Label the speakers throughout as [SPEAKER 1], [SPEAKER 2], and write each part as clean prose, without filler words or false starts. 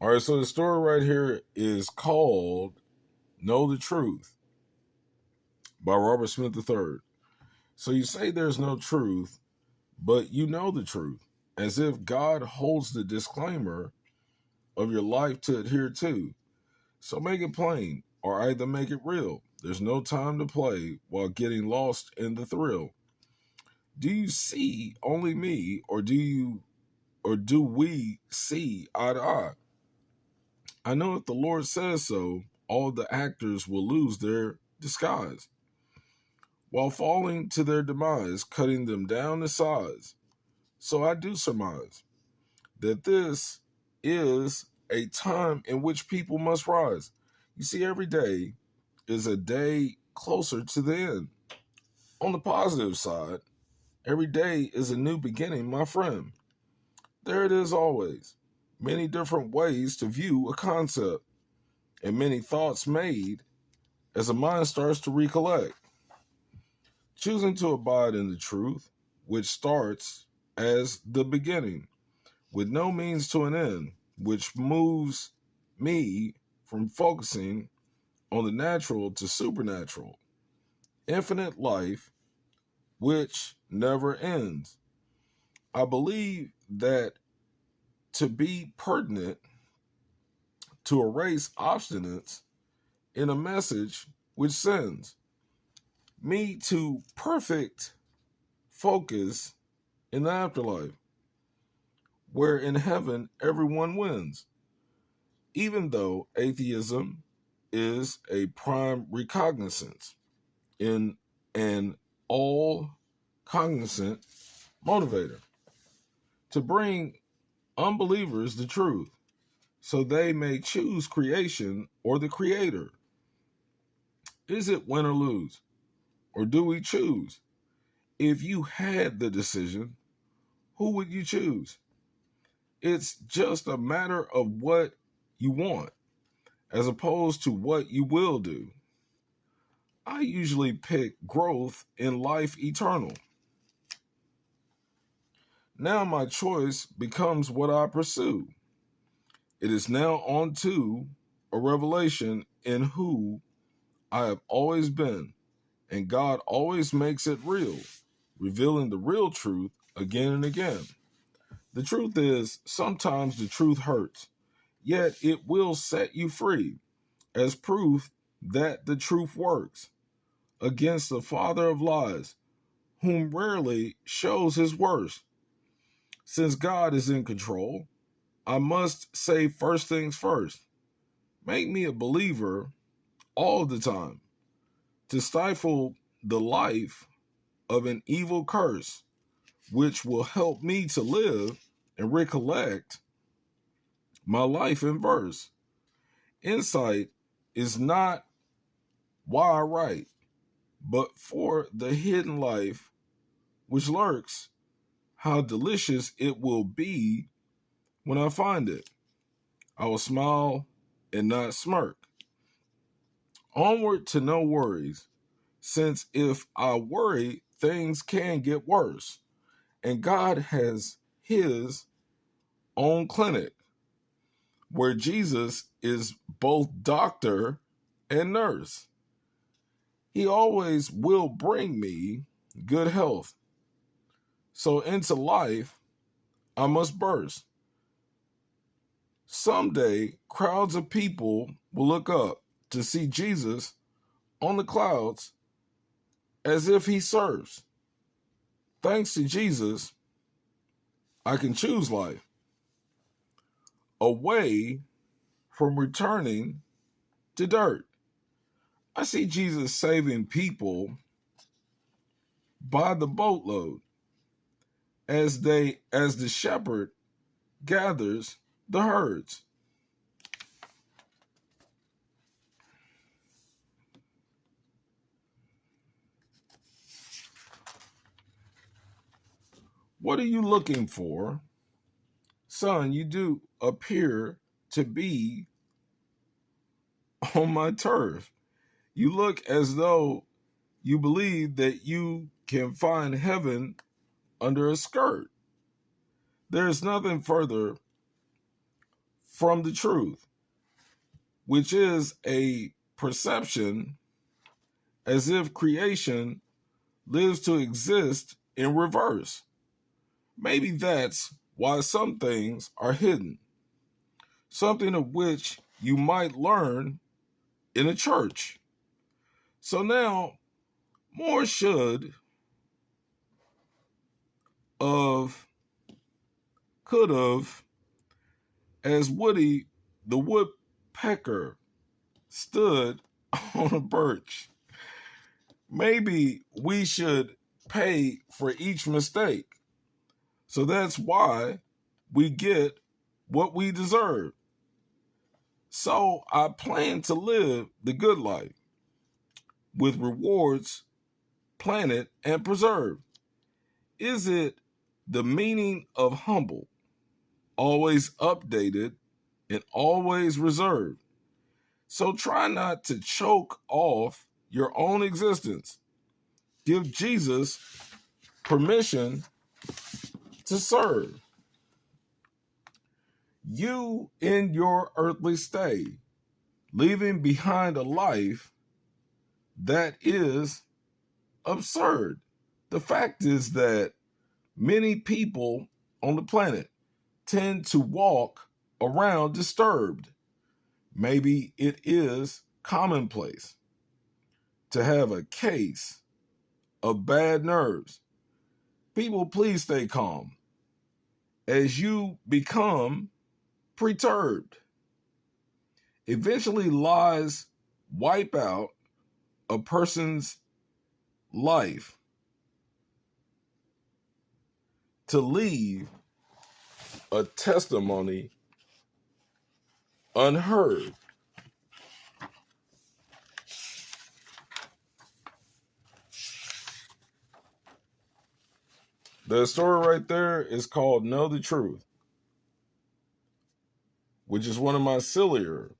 [SPEAKER 1] All right, so the story right here is called Know the Truth by Robert Smith III. So you say there's no truth, but you know the truth, as if God holds the disclaimer of your life to adhere to. So make it plain, or either make it real. There's no time to play while getting lost in the thrill. Do you see only me, or do we see eye to eye? I know if the Lord says so, all the actors will lose their disguise, while falling to their demise, cutting them down to size. So I do surmise that this is a time in which people must rise. You see, every day is a day closer to the end. On the positive side, every day is a new beginning, my friend. There it is always. Many different ways to view a concept, and many thoughts made as the mind starts to recollect. Choosing to abide in the truth, which starts as the beginning, with no means to an end, which moves me from focusing on the natural to supernatural, infinite life, which never ends. I believe that to be pertinent, to erase obstinance in a message which sends me to perfect focus in the afterlife, where in heaven everyone wins, even though atheism is a prime recognizance in an all cognizant motivator to bring unbelievers the truth so they may choose creation or the creator. Is it win or lose? Or do we choose? If you had the decision, who would you choose? It's just a matter of what you want as opposed to what you will do. I usually pick growth in life eternal. Now my choice becomes what I pursue. It is now on to a revelation in who I have always been, and God always makes it real, revealing the real truth again and again. The truth is, sometimes the truth hurts, yet it will set you free as proof that the truth works against the father of lies, whom rarely shows his worst. Since God is in control, I must say first things first. Make me a believer all the time to stifle the life of an evil curse, which will help me to live and recollect my life in verse. Insight is not why I write, but for the hidden life which lurks, how delicious it will be when I find it. I will smile and not smirk. Onward to no worries, since if I worry, things can get worse. And God has his own clinic where Jesus is both doctor and nurse. He always will bring me good health. So into life, I must burst. Someday, crowds of people will look up to see Jesus on the clouds as if he serves. Thanks to Jesus, I can choose life away from returning to dirt. I see Jesus saving people by the boatload as the shepherd gathers the herds. What are you looking for? Son, you do appear to be on my turf. You look as though you believe that you can find heaven under a skirt. There is nothing further from the truth, which is a perception as if creation lives to exist in reverse. Maybe that's why some things are hidden, something of which you might learn in a church. So now, more should of, could have, as Woody the woodpecker stood on a birch. Maybe we should pay for each mistake. So that's why we get what we deserve. So I plan to live the good life with rewards planted and preserved. Is it the meaning of humble, always updated, and always reserved? So try not to choke off your own existence. Give Jesus permission to serve. You in your earthly stay, leaving behind a life that is absurd. The fact is that many people on the planet tend to walk around disturbed. Maybe it is commonplace to have a case of bad nerves. People, please stay calm as you become perturbed. Eventually, lies wipe out a person's life to leave a testimony unheard. The story right there is called Know the Truth, which is one of my sillier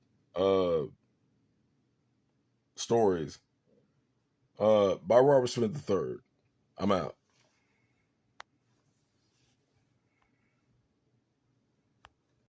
[SPEAKER 1] stories by Robert Smith III. I'm out.